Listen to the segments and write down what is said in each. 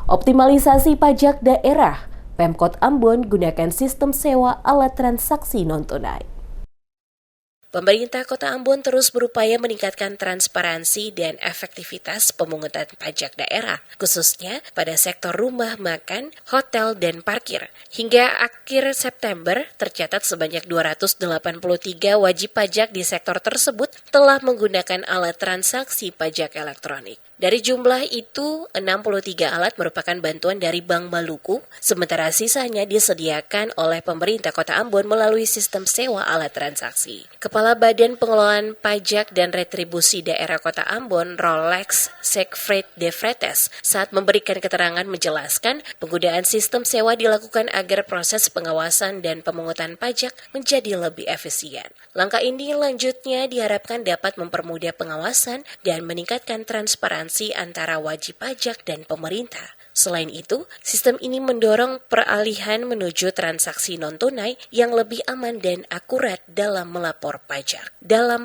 Optimalisasi pajak daerah, Pemkot Ambon gunakan sistem sewa alat transaksi non-tunai. Pemerintah Kota Ambon terus berupaya meningkatkan transparansi dan efektivitas pemungutan pajak daerah, khususnya pada sektor rumah makan, hotel, dan parkir. Hingga akhir September, tercatat sebanyak 283 wajib pajak di sektor tersebut telah menggunakan alat transaksi pajak elektronik. Dari jumlah itu, 63 alat merupakan bantuan dari Bank Maluku, sementara sisanya disediakan oleh pemerintah Kota Ambon melalui sistem sewa alat transaksi. Kepala Badan Pengelolaan Pajak dan Retribusi Daerah Kota Ambon, Rolex Siegfried de Vretes, saat memberikan keterangan menjelaskan penggunaan sistem sewa dilakukan agar proses pengawasan dan pemungutan pajak menjadi lebih efisien. Langkah ini lanjutnya diharapkan dapat mempermudah pengawasan dan meningkatkan transparansi antara wajib pajak dan pemerintah. Selain itu, sistem ini mendorong peralihan menuju transaksi non-tunai yang lebih aman dan akurat dalam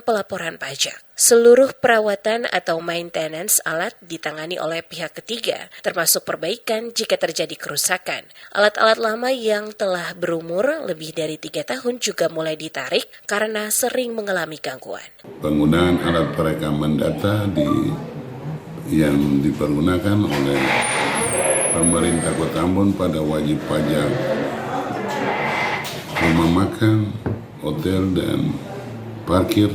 pelaporan pajak. Seluruh perawatan atau maintenance alat ditangani oleh pihak ketiga, termasuk perbaikan jika terjadi kerusakan. Alat-alat lama yang telah berumur lebih dari 3 tahun juga mulai ditarik karena sering mengalami gangguan. Penggunaan alat perekaman data yang dipergunakan oleh pemerintah Kota Ambon pada wajib pajak rumah makan, hotel, dan parkir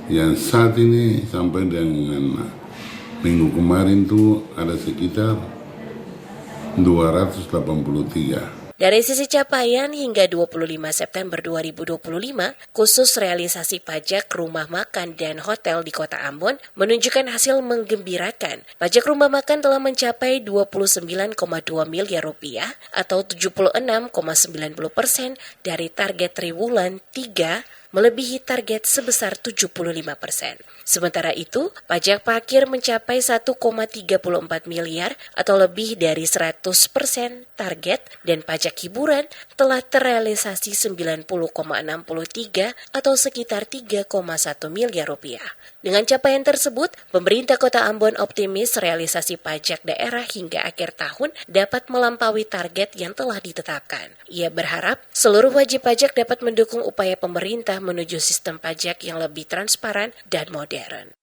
yang saat ini sampai dengan minggu kemarin tuh ada sekitar 283. Dari sisi capaian hingga 25 September 2025, khusus realisasi pajak rumah makan dan hotel di Kota Ambon menunjukkan hasil menggembirakan. Pajak rumah makan telah mencapai 29,2 miliar rupiah atau 76,90% dari target triwulan 3, melebihi target sebesar 75%. Sementara itu, pajak parkir mencapai 1,34 miliar atau lebih dari 100% target dan pajak hiburan telah terrealisasi 90,63 atau sekitar 3,1 miliar rupiah. Dengan capaian tersebut, pemerintah Kota Ambon optimis realisasi pajak daerah hingga akhir tahun dapat melampaui target yang telah ditetapkan. Ia berharap seluruh wajib pajak dapat mendukung upaya pemerintah menuju sistem pajak yang lebih transparan dan modern.